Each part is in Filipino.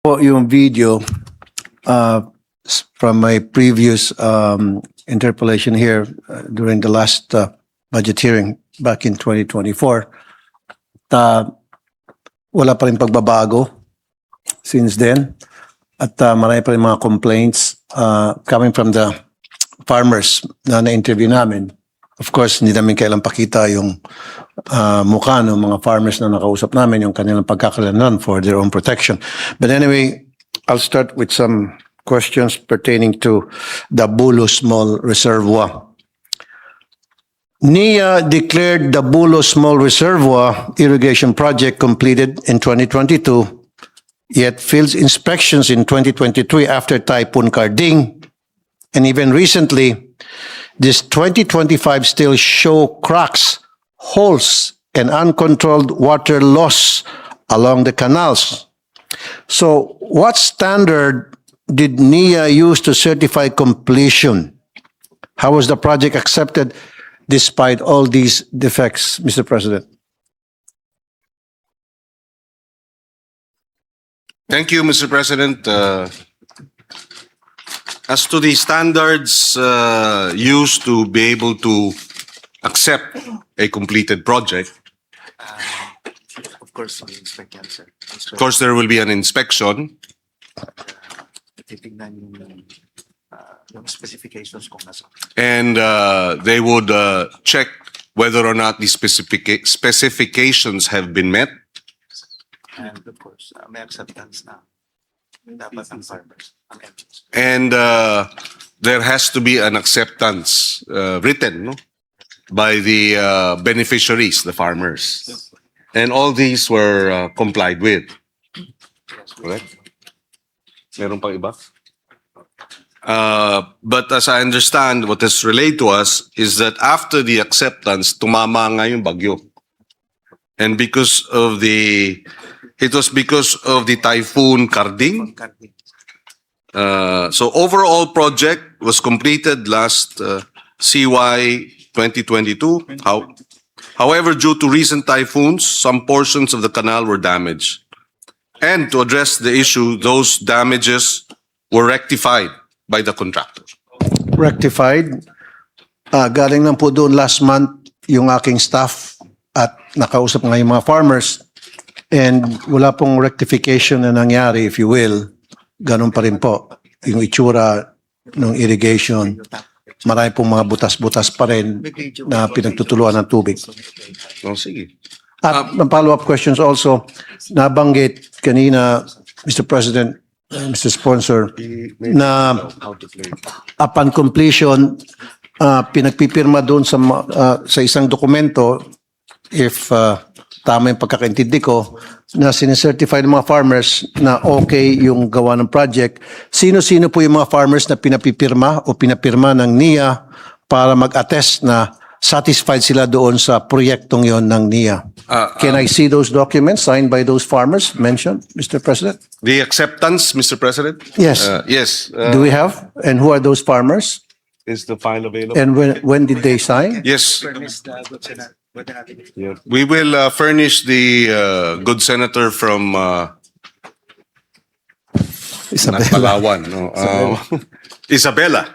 po yung video from my previous interpellation here during the last budget hearing back in 2024. Wala pa rin pagbabago since then. At marami pa rin mga complaints coming from the farmers na na-interview namin. Of course, hindi namin kailang pakita yung mukha ng mga farmers na nakausap namin, yung kanilang pagkakalanlan for their own protection. But anyway, I'll start with some questions pertaining to the Bulo Small Reservoir. NIA declared the Bulo Small Reservoir irrigation project completed in 2022, yet fields inspections in 2023 after Typhoon Karding, and even recently, this 2025 still show cracks, holes, and uncontrolled water loss along the canals. So, what standard did NIA use to certify completion? How was the project accepted despite all these defects, Mr. President? Thank you, Mr. President. As to the standards used to be able to accept a completed project, Of course, may inspect yan, sir. of course, there will be an inspection, Titignan yung specifications kung nasa. and they would check whether or not the specifications have been met. And of course, may acceptance na dapat ng farmers, ang entrance. And there has to be an acceptance written, no, by the beneficiaries, the farmers. And all these were complied with. Correct? Meron pang iba? But as I understand, what is relayed to us is that after the acceptance, tumama nga yung bagyo. And because of it was because of the Typhoon Karding. So overall project was completed last CY 2022. However, due to recent typhoons, some portions of the canal were damaged. And to address the issue, those damages were rectified by the contractor. Rectified. Galing lang po doon last month yung aking staff at nakausap nga yung mga farmers. And wala pong rectification na nangyari, if you will. Ganun pa rin po. Yung itsura ng irrigation, marami pong mga butas-butas pa rin na pinagtutuluan ng tubig. Oh, sige. At ang follow-up questions also, nabanggit kanina, Mr. President, Mr. Sponsor, na upon completion, pinagpipirma doon sa isang dokumento, if tama yung pagkakaintindi ko, na sinicertify ng mga farmers na okay yung gawa ng project. Sino-sino po yung mga farmers na pinapipirma o pinapirma ng NIA para mag-attest na satisfied sila doon sa proyektong yon ng NIA? Can I see those documents signed by those farmers mentioned, Mr. President? The acceptance, Mr. President? Yes. Yes. Do we have? And who are those farmers? Is the file available? And when did they sign? Yes. Furnace the good senator. Pwede natin. We will furnish the good senator from not Palawan, no? Isabela.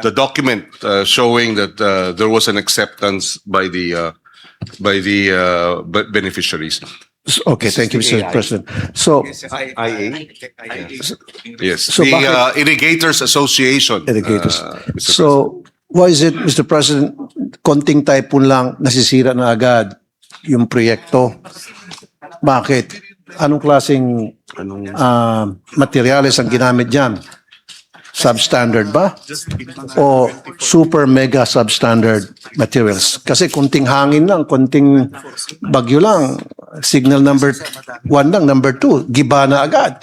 The document showing that there was an acceptance by the beneficiaries. Okay, thank you, Mr. President. So, IA? Yes, So the bakit- Irrigators Association. irrigators. Mr. So, why is it, Mr. President, konting typhoon lang, nasisira na agad yung proyekto? Bakit? Anong klaseng materyales ang ginamit dyan? Substandard ba? O super mega substandard materials? Kasi konting hangin lang, konting bagyo lang, signal number 1 lang, number 2, giba na agad.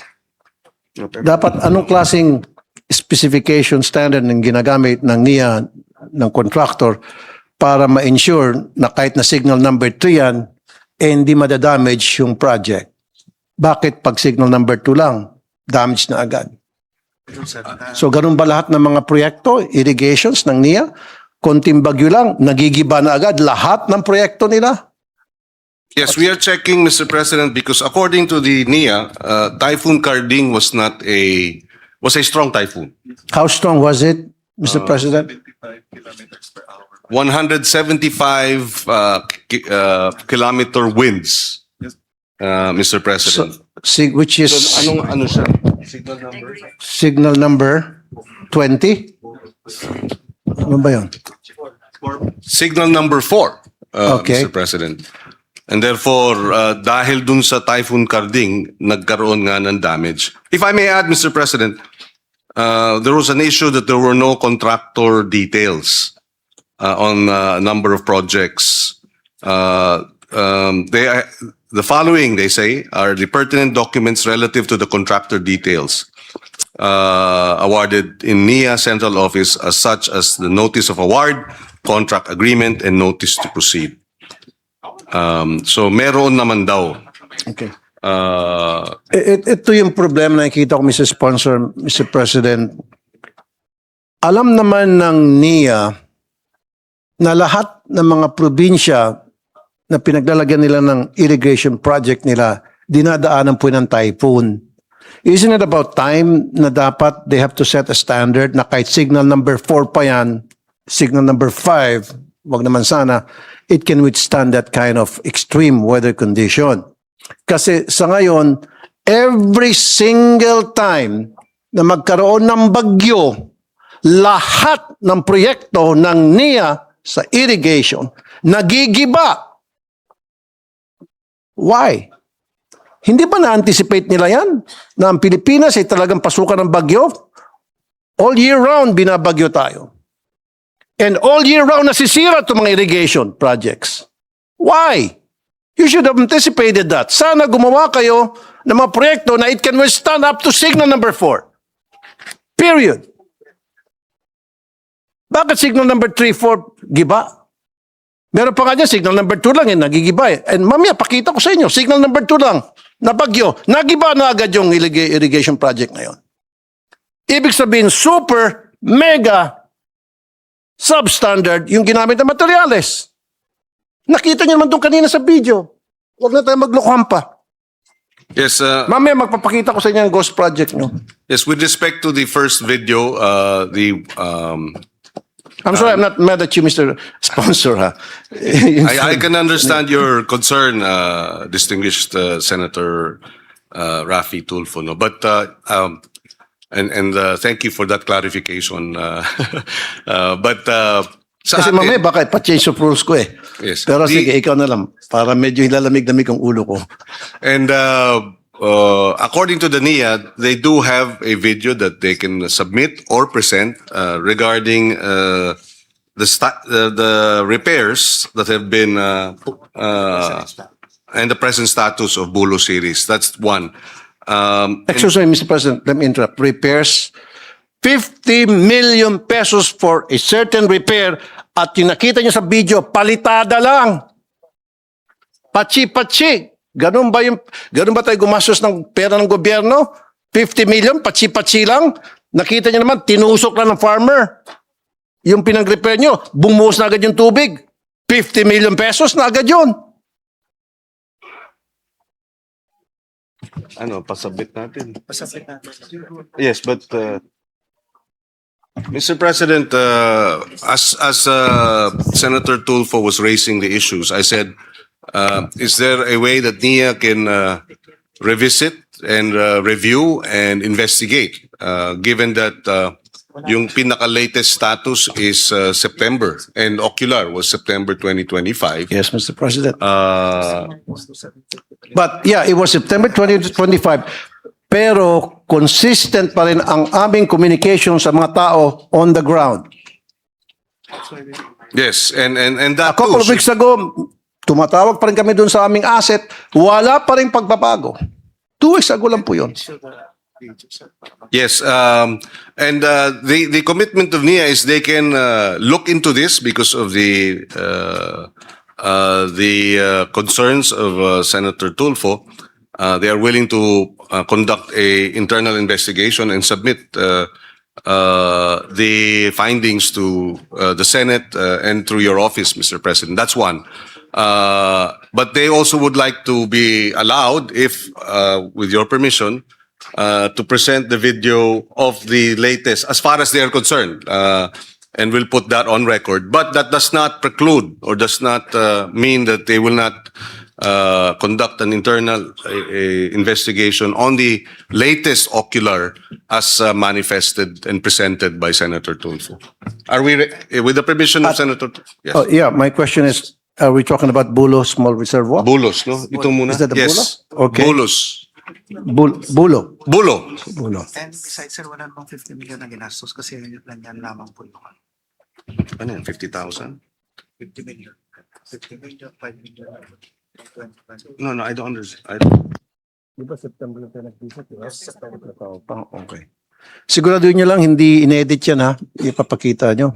Dapat anong klaseng specification standard ng ginagamit ng NIA, ng contractor, para ma-ensure na kahit na signal number 3 yan, hindi madadamage yung project? Bakit pag signal number 2 lang, damage na agad? So ganun ba lahat ng mga proyekto, irrigations ng NIA? Konting bagyo lang, nagigiba na agad lahat ng proyekto nila? Yes, we are checking, Mr. President, because according to the NIA, Typhoon Karding was a strong typhoon. How strong was it, Mr. President? 175 kilometer winds, Mr. President. Which is So, ano siya? Signal number? signal number 20? Ano ba yun? Signal number 4, Okay. Mr. President. And therefore, dahil dun sa Typhoon Karding, nagkaroon nga ng damage. If I may add, Mr. President, there was an issue that there were no contractor details on a number of projects. The following, they say, are the pertinent documents relative to the contractor details awarded in NIA Central Office, as such as the notice of award, contract agreement, and notice to proceed. So meron naman daw. Okay. Ito yung problema na nakikita ko, Mr. Sponsor, Mr. President. Alam naman ng NIA na lahat ng mga probinsya na pinaglalagyan nila ng irrigation project nila, dinadaanan po ng typhoon. Isn't it about time na dapat they have to set a standard na kahit signal number 4 pa yan, signal number 5, wag naman sana, it can withstand that kind of extreme weather condition. Kasi sa ngayon, every single time na magkaroon ng bagyo, lahat ng proyekto ng NIA sa irrigation, nagigiba. Why? Hindi ba na-anticipate nila yan? Na ang Pilipinas ay talagang pasukan ng bagyo? All year round, binabagyo tayo. And all year round, nasisira itong mga irrigation projects. Why? You should have anticipated that. Sana gumawa kayo ng mga proyekto na it can withstand up to signal number 4. Period. Bakit signal number 3, 4, giba? Meron pa nga dyan, signal number 2 lang, nagigiba eh. And mamaya, pakita ko sa inyo, signal number 2 lang, na bagyo, nagiba na agad yung irrigation project na yun. Ibig sabihin, super, mega, substandard yung ginamit na materyales. Nakita niyo naman doon kanina sa video. Huwag na tayo maglokohan pa. Yes, Mamaya, magpapakita ko sa inyo ang ghost project nyo. yes. With respect to the first video, I'm sorry, I'm not mad at you, Mr. Sponsor, ha? I can understand your concern, distinguished Senator Raffy Tulfo, no? But thank you for that clarification. But sa Kasi atin- mamaya, baka pa-change of rules ko eh. Yes. Pero The- sige, ikaw na lang. Para medyo hilalamig-lamig ang ulo ko. And according to the NIA, they do have a video that they can submit or present regarding the repairs that have been and the present status of Bulo series. That's one. Excuse me, Mr. President, let me interrupt. Repairs, 50 million pesos for a certain repair at yung nakita nyo sa video, palitada lang. Pachi-pachi. Ganun ba tayo gumastos ng pera ng gobyerno? 50 million, pachi-pachi lang. Nakita nyo naman, tinusok lang ng farmer. Yung pinag-repair nyo, bumuhos na agad yung tubig. 50 million pesos na agad yun. Ano, pasabit natin. Yes, but Mr. President, as Senator Tulfo was raising the issues, I said, is there a way that NIA can revisit and review and investigate, given that yung pinaka-latest status is September and Ocular was September 2025. Yes, Mr. President. But yeah, it was September 2025. Pero consistent pa rin ang aming communication sa mga tao on the ground. Yes, and A that couple of too, weeks ago, tumatawag pa rin kami dun sa aming asset. Wala pa rin pagbabago. 2 weeks ago lang po yun. yes, and the commitment of NIA is they can look into this because of the concerns of Senator Tulfo. They are willing to conduct a internal investigation and submit the findings to the Senate and through your office, Mr. President. That's one. But they also would like to be allowed, if, with your permission, to present the video of the latest, as far as they are concerned. And we'll put that on record. But that does not preclude or does not mean that they will not conduct an internal investigation on the latest ocular as manifested and presented by Senator Tulfo. Are we, with the permission of Senator Tulfo? Yes. Oh, yeah, my question is, are we talking about Bulo Small Reservoir? Bulos, no? Ito muna. Is that the Yes. Bulo? Okay. Bulos. Bulo. Bulo. Bulo. And besides, sir, wala namang 50 million na ginastos kasi yun yan lamang po yung Ano yan? 50,000? 50 million. 50 million, 5 million. 20. No, I don't understand. Di ba September na tayo nag-visit? Yes, September na tao pa. Okay. Siguraduhin nyo lang, hindi inedit yan ha. Ipapakita nyo.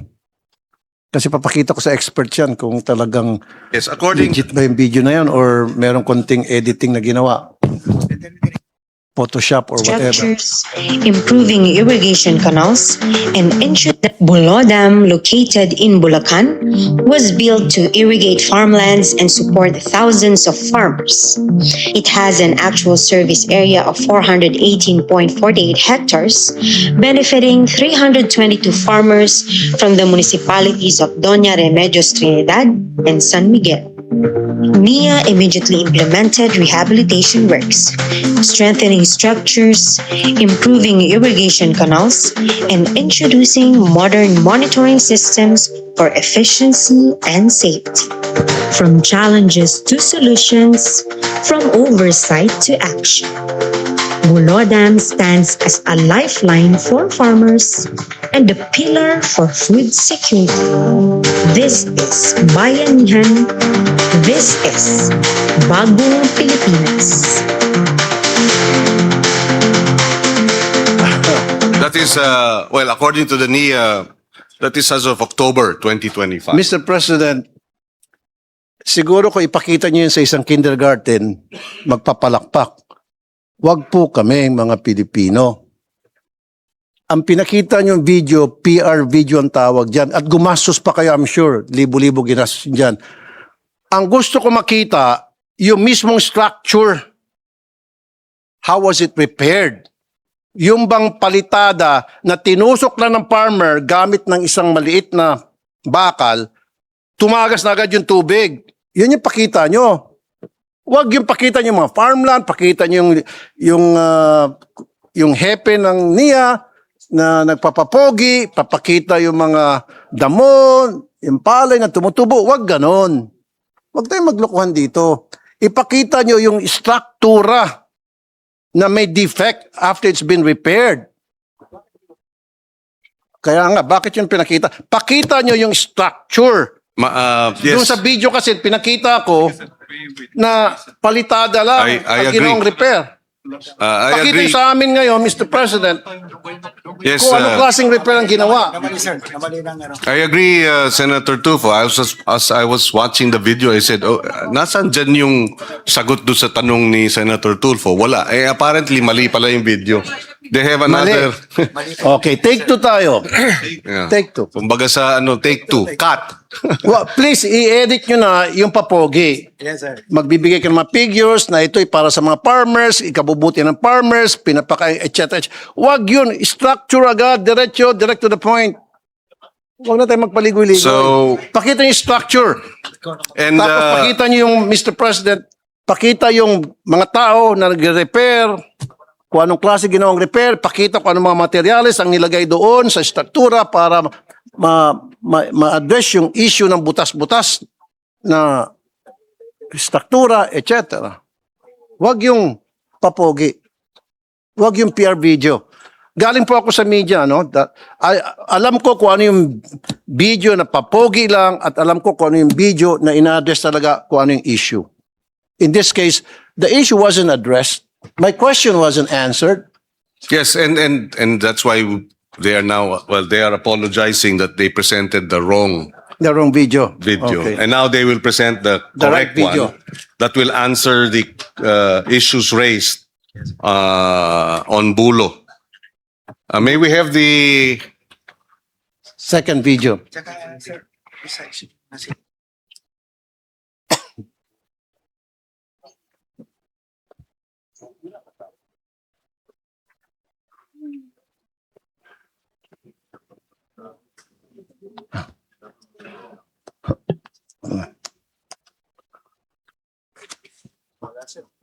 Kasi papakita ko sa expert yan kung talagang Yes, according legit ba yung video na yan or merong konting editing na ginawa. Photoshop or whatever. Structures, improving irrigation canals, and ensured that Bulo Dam, located in Bulacan, was built to irrigate farmlands and support thousands of farmers. It has an actual service area of 418.48 hectares, benefiting 322 farmers from the municipalities of Doña Remedios Trinidad and San Miguel. NIA immediately implemented rehabilitation works, strengthening structures, improving irrigation canals, and introducing modern monitoring systems for efficiency and safety. From challenges to solutions, from oversight to action. Bulo Dam stands as a lifeline for farmers and a pillar for food security. This is Bayanihan. This is Bagong Pilipinas. that is, well, according to the NIA, that is as of October 2025. Mr. President, siguro kung ipakita nyo yun sa isang kindergarten, magpapalakpak. Wag po kami, mga Pilipino. Ang pinakita nyo video, PR video ang tawag dyan. At gumastos pa kayo, I'm sure. Libo-libo ginastos dyan. Ang gusto ko makita, yung mismong structure. How was it prepared? Yung bang palitada na tinusok lang ng farmer gamit ng isang maliit na bakal, tumagas na agad yung tubig. Yun yung pakita nyo. Huwag yung pakita nyo yung mga farmland, pakita nyo yung hepe ng NIA na nagpapapogi, papakita yung mga damon, yung palay na tumutubo. Huwag ganon. Huwag tayong maglokohan dito. Ipakita nyo yung struktura na may defect after it's been repaired. Kaya nga, bakit yun pinakita? Pakita nyo yung structure. Yung Yes, sa video kasi pinakita ko na palitada lang I ang agree. ginawang repair. I Pakita agree. sa amin ngayon, Mr. President, Yes, kung anong klaseng repair ang ginawa. Namali, sir. Namali lang, ano. I agree, Senator Tufo. As I was watching the video, I said, oh, nasaan dyan yung sagot doon sa tanong ni Senator Tulfo? Wala. Apparently, mali pala yung video. They have another... Okay, take two tayo. Yeah. Take two. Kumbaga sa take two. Cut. Well, please, i-edit nyo na yung papogi. Yes, sir. Magbibigay ka ng mga figures na ito'y para sa mga farmers, ikabubuti ng farmers, pinapakain, etc. Huwag yun. Structure agad, direct to the point. Huwag na tayo magpaligoy-ligoy. So- Pakita yung structure. And Tapos pakita niyo yung, Mr. President, pakita yung mga tao na nag-repair, kung anong klase ginawang repair, pakita kung anong mga materyales ang nilagay doon sa struktura para ma-address yung issue ng butas-butas na struktura, etc. Huwag yung papogi. Huwag yung PR video. Galing po ako sa media, no? Alam ko kung ano yung video na papogi lang at alam ko kung ano yung video na ina-address talaga kung ano yung issue. In this case, the issue wasn't addressed. My question wasn't answered. yes, and that's why they are now, well, they are apologizing that they presented the wrong The wrong video. video. Okay. And now they will present the right correct video. one that will answer the issues raised on Bulo. May we have the... Second video. Tsaka, sir, besides, nasi-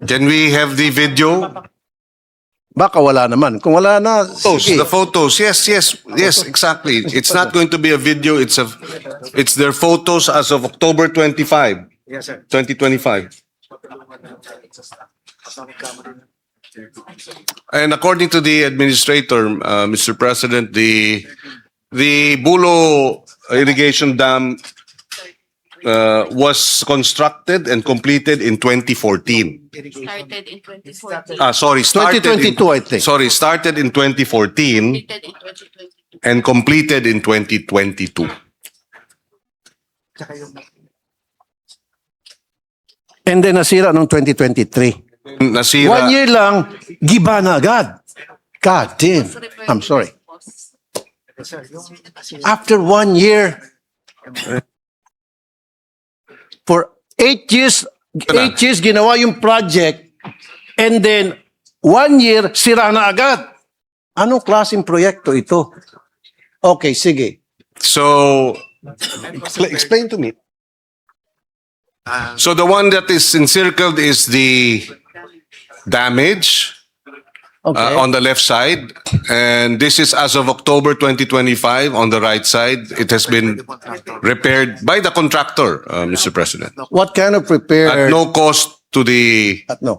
Can we have the video? Baka wala naman. Kung wala na, Photos, sige. the photos. Yes, exactly. It's not going to be a video. It's their photos as of October 25, Yes, sir. 2025. And according to the administrator, Mr. President, the Bulo irrigation dam was constructed and completed in 2014. Started in 2014. Sorry, started 2022, I think. Sorry, started in 2014 Completed in 2022. and completed in 2022. Tsaka yung And then nasira noong 2023. Nasira. 1 year lang, giba na agad. God damn. I'm sorry. yes, sir, yung After 1 year, for 8 years, 8 years ginawa yung project, and then 1 year, sira na agad. Anong klaseng proyekto ito? Okay, sige. So, explain to me. So the one that is encircled is the damage Okay. on the left side. And this is as of October 2025 on the right side. It has been repaired by the contractor, Mr. President. What kind of repair? At no cost to the No.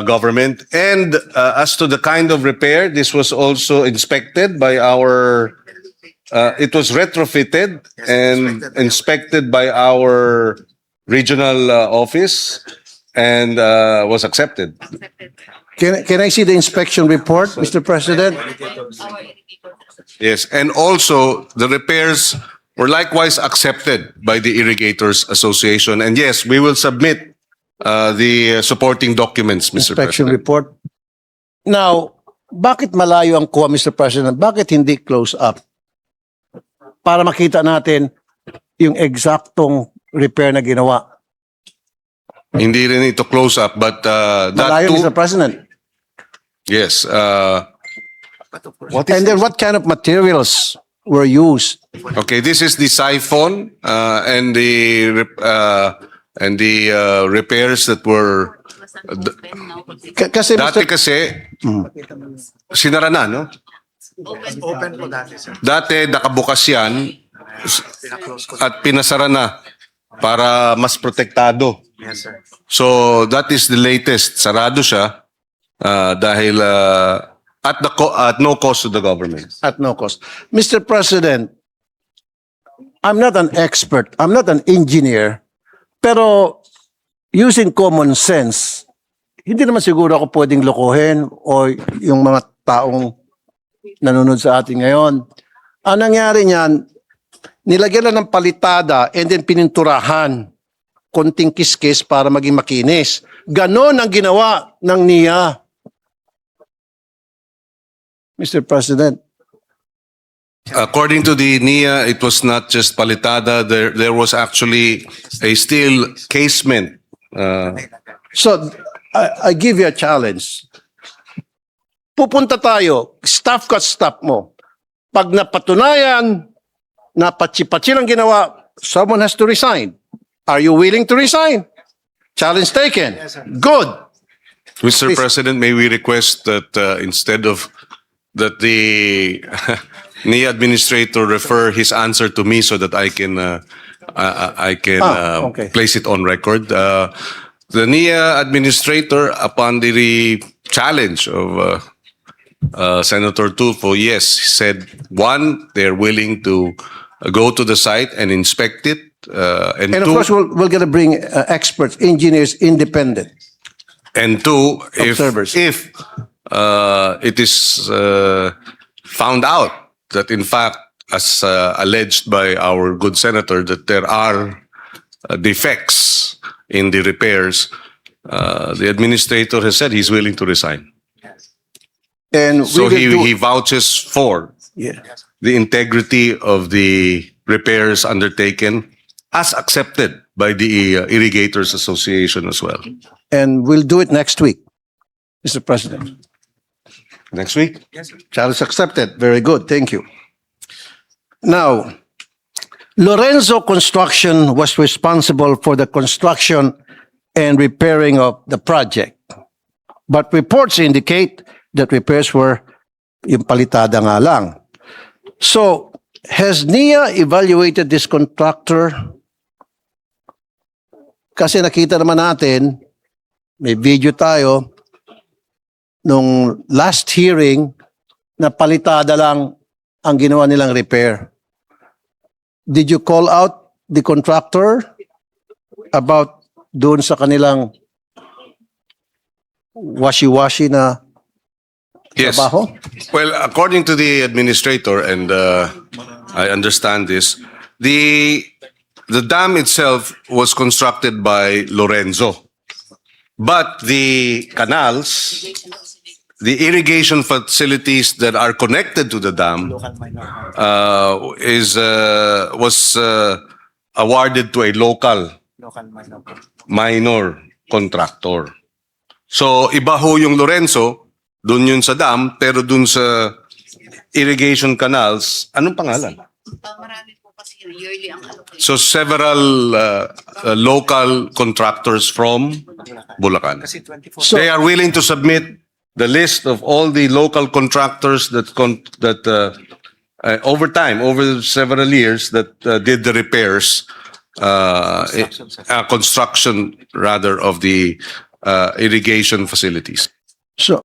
government. And as to the kind of repair, this was also inspected by our, it was retrofitted and inspected by our regional office and was accepted. Can I see the inspection report, Mr. President? Our irrigator. Yes, and also the repairs were likewise accepted by the Irrigators Association. And yes, we will submit the supporting documents, Mr. Inspection President. report. Now, bakit malayo ang kuha, Mr. President? Bakit hindi close up? Para makita natin yung eksaktong repair na ginawa. Hindi rin ito close up, but that Malayo, too, Mr. President. yes. And then what kind of materials were used? Okay, this is the siphon and the repairs that were Open now. Kasi, dati Mr. kasi sinara na, no? open po dati, sir. Dati nakabukas yan Pina-close ko. at pinasara na para mas protektado. Yes, sir. So that is the latest. Sarado siya dahil at no cost to the government. At no cost. Mr. President, I'm not an expert. I'm not an engineer. Pero using common sense, hindi naman siguro ako pwedeng lokohin o yung mga taong nanonood sa atin ngayon. Ang nangyari niyan, nilagyan lang ng palitada and then pininturahan konting kiskis para maging makinis. Ganon ang ginawa ng NIA. Mr. President. According to the NIA, it was not just palitada. There was actually a steel casement. So, I give you a challenge. Pupunta tayo, staff ka staff mo. Pag napatunayan na patsi-patsi lang ginawa, someone has to resign. Are you willing to resign? Challenge taken. Good. Mr. Please. President, may we request that instead of that the NIA administrator refer his answer to me so that I can Okay. place it on record. The NIA administrator, upon the challenge of Senator Tulfo, yes, said one, they're willing to go to the site and inspect it, and And of two, course, we're going to bring experts, engineers, independent. And two, Observers. if it is found out that in fact, as alleged by our good senator, that there are defects in the repairs, the administrator has said he's willing to resign. And So we will he do, vouches for yeah. the integrity of the repairs undertaken as accepted by the Irrigators Association as well. And we'll do it next week, Mr. President. Next week? Challenge accepted. Very good. Thank you. Now, Lorenzo Construction was responsible for the construction and repairing of the project. But reports indicate that repairs were yung palitada nga lang. So, has NIA evaluated this contractor? Kasi nakita naman natin, may video tayo, nung last hearing, na palitada lang ang ginawa nilang repair. Did you call out the contractor about doon sa kanilang washi-washi na Yes. trabaho? Well, according to the administrator, and I understand this, the dam itself was constructed by Lorenzo. But the canals, the irrigation facilities that are connected to the dam Local minor. was awarded to a local Local minor. minor contractor. So, iba ho yung Lorenzo, dun yun sa dam, pero dun sa irrigation canals, anong pangalan? Marami po kasi yun, yearly ang allocation. So, several local contractors from Bulacan. Kasi 24. They are willing to submit the list of all the local contractors that over time, over several years, that did the repairs, construction rather of the irrigation facilities. So,